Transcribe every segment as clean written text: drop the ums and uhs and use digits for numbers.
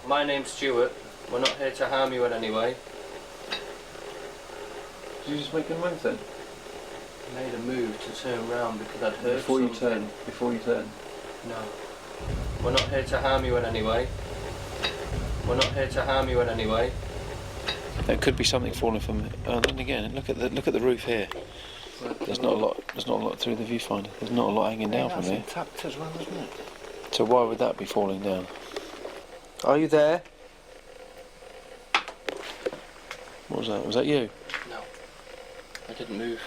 My name's Stuart. We're not here to harm you in any way. Did you just make a move then? I made a move to turn round because I'd heard Before something. Before you turn. No. We're not here to harm you in any way. We're not here to harm you in any way. There could be something falling from it. Then again, look at the roof here. There's not a lot. There's not a lot through the viewfinder. There's not a lot hanging down from here. Intact as well, isn't it? So why would that be falling down? Are you there? What was that? Was that you? No. I didn't move.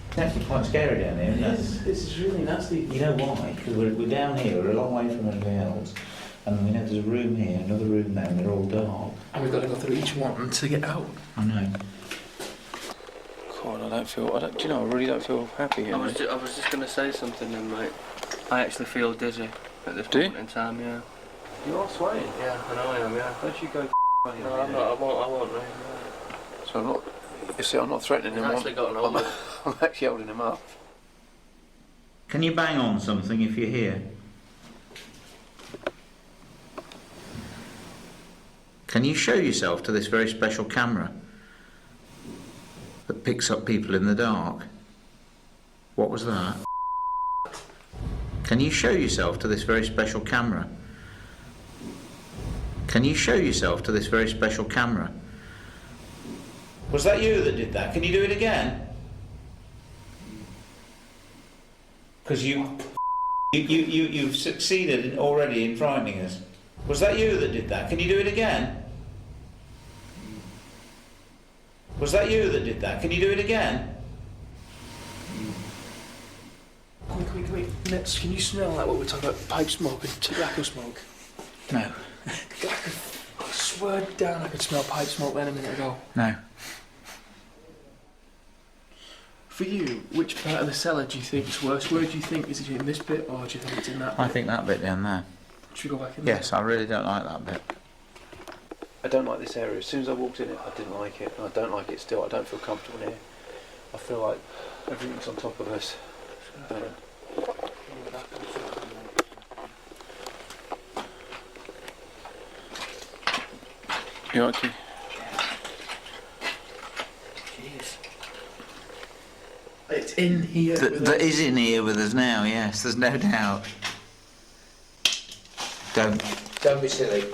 It's actually quite scary down here, isn't it? This is really nasty. You know why? Because we're down here, we're a long way from anything else, and we know there's a room here, another room there, and they're all dark. And we've got to go through each one to get out. I know. God, do you know, I really don't feel happy here. I was just going to say something then, mate. I actually feel dizzy at this moment in time, yeah. You are swaying. Yeah, I know I am, yeah. Don't you go No, I'm not, I won't, mate. So I'm not, you see, I'm not threatening him. I've actually got an old I'm actually holding him up. Can you bang on something if you're here? Can you show yourself to this very special camera that picks up people in the dark? What was that? Can you show yourself to this very special camera? Can you show yourself to this very special camera? Was that you that did that? Can you do it again? Because you've succeeded already in frightening us. Was that you that did that? Can you do it again? Was that you that did that? Can you do it again? Quick. Next, can you smell like what we're talking about? Pipe smoke and tobacco smoke? No. I swear down I could smell pipe smoke then a minute ago. No. For you, which part of the cellar do you think is worse? Where do you think, is it in this bit or do you think it's in that bit? I think that bit down there. Should we go back in Yes, I really don't like that bit. I don't like this area. As soon as I walked in it, I didn't like it. And I don't like it still. I don't feel comfortable here. I feel like everything's on top of us. You okay? Jeez. It's in here. That is in here with us now, yes, there's no doubt. Don't be silly.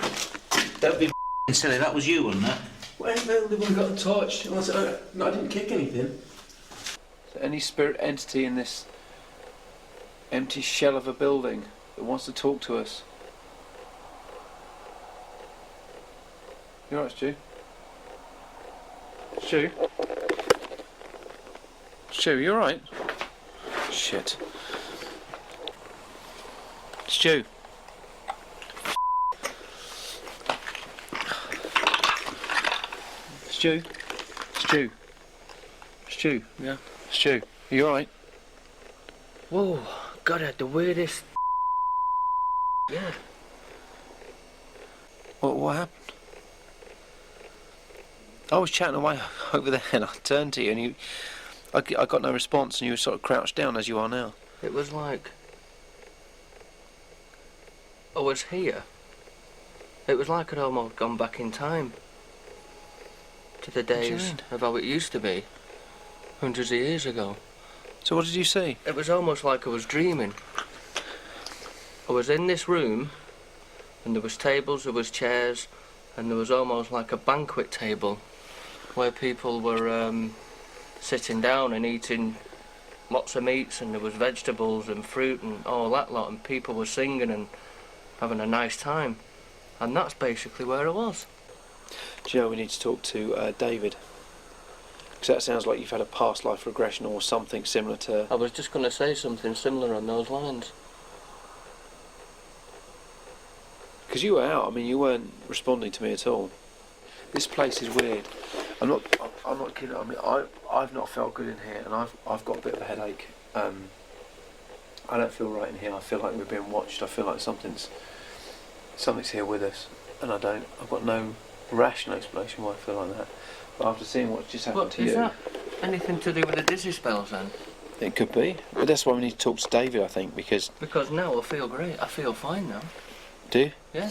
Don't be silly, that was you, wasn't it? Where the one got the torch? No, I didn't kick anything. Is there any spirit entity in this empty shell of a building that wants to talk to us? You alright, Stu? Stu? Stu, you alright? Shit. Stu. Stu? Stu? Stu? Yeah. Stu, are you alright? Whoa, God, I had the weirdest. Yeah. What happened? I was chatting away over there and I turned to you and I got no response and you were sort of crouched down as you are now. It was like I was here. It was like I'd almost gone back in time to the days of how it used to be, hundreds of years ago. So what did you see? It was almost like I was dreaming. I was in this room and there was tables, there was chairs, and there was almost like a banquet table where people were sitting down and eating lots of meats, and there was vegetables and fruit and all that lot, and people were singing and having a nice time. And that's basically where I was. Do you know we need to talk to David? Because that sounds like you've had a past life regression or something similar to... I was just going to say something similar on those lines. Because you were out, I mean, you weren't responding to me at all. This place is weird. I'm not kidding. I mean, I've not felt good in here, and I've got a bit of a headache. I don't feel right in here. I feel like we're being watched. I feel like something's here with us, and I've got no rational explanation why I feel like that. But after seeing what's just happened to you... Is that anything to do with the dizzy spells then? It could be. But that's why we need to talk to David, I think, because... Because now I feel great. I feel fine now. Do you? Yeah.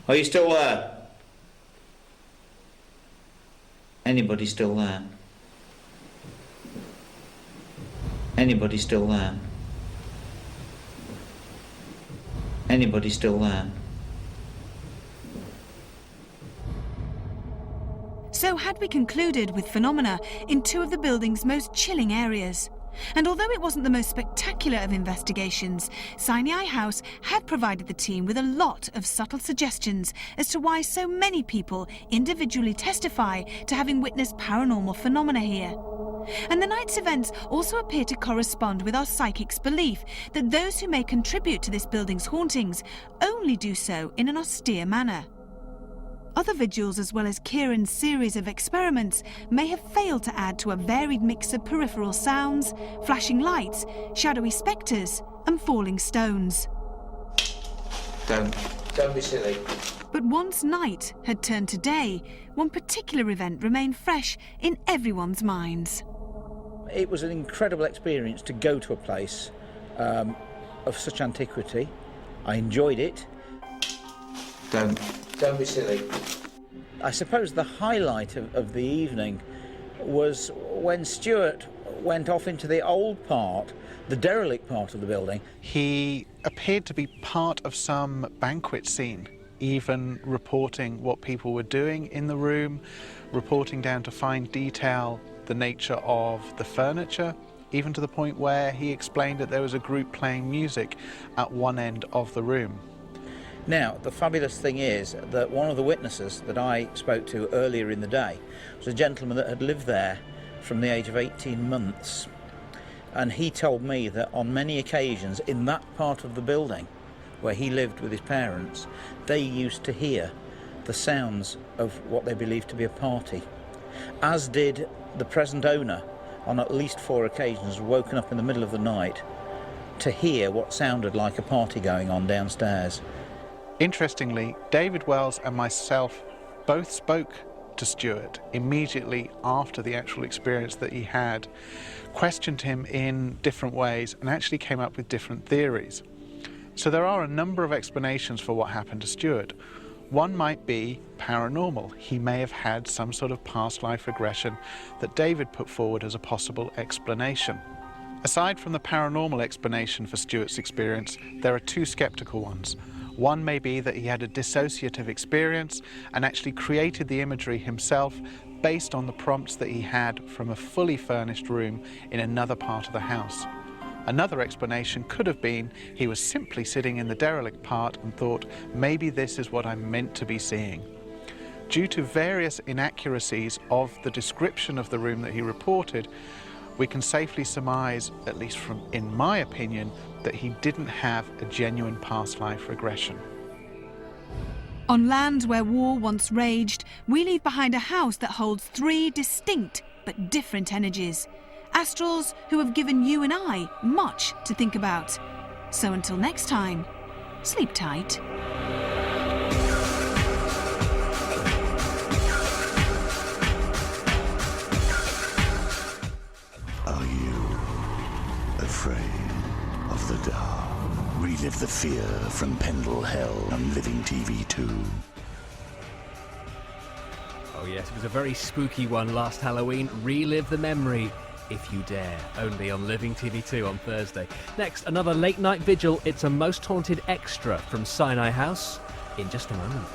Are you still there? Anybody still there? Anybody still there? Anybody still there? So had we concluded with phenomena in two of the building's most chilling areas. And although it wasn't the most spectacular of investigations, Sinai House had provided the team with a lot of subtle suggestions as to why so many people individually testify to having witnessed paranormal phenomena here. And the night's events also appear to correspond with our psychics' belief that those who may contribute to this building's hauntings only do so in an austere manner. Other vigils, as well as Kieran's series of experiments, may have failed to add to a varied mix of peripheral sounds, flashing lights, shadowy spectres, and falling stones. Don't be silly. But once night had turned to day, one particular event remained fresh in everyone's minds. It was an incredible experience to go to a place of such antiquity. I enjoyed it. Don't be silly. I suppose the highlight of the evening was when Stuart went off into the old part, the derelict part of the building. He appeared to be part of some banquet scene, even reporting what people were doing in the room, reporting down to fine detail the nature of the furniture, even to the point where he explained that there was a group playing music at one end of the room. Now, the fabulous thing is that one of the witnesses that I spoke to earlier in the day was a gentleman that had lived there from the age of 18 months. And he told me that on many occasions in that part of the building where he lived with his parents, they used to hear the sounds of what they believed to be a party. As did the present owner, on at least 4 occasions, woken up in the middle of the night to hear what sounded like a party going on downstairs. Interestingly, David Wells and myself both spoke to Stuart immediately after the actual experience that he had, questioned him in different ways, and actually came up with different theories. So there are a number of explanations for what happened to Stuart. One might be paranormal. He may have had some sort of past life regression that David put forward as a possible explanation. Aside from the paranormal explanation for Stuart's experience, there are 2 skeptical ones. One may be that he had a dissociative experience and actually created the imagery himself based on the prompts that he had from a fully furnished room in another part of the house. Another explanation could have been he was simply sitting in the derelict part and thought, maybe this is what I'm meant to be seeing. Due to various inaccuracies of the description of the room that he reported, we can safely surmise, at least from in my opinion, that he didn't have a genuine past life regression. On land where war once raged, we leave behind a house that holds 3 distinct but different energies. Astrals who have given you and I much to think about. So until next time, sleep tight. Are you afraid of the dark? Relive the fear from Pendle Hell on Living TV 2. Oh yes, it was a very spooky one last Halloween. Relive the memory, if you dare, only on Living TV 2 on Thursday. Next, another late night vigil. It's a Most Haunted extra from Sinai House in just a moment.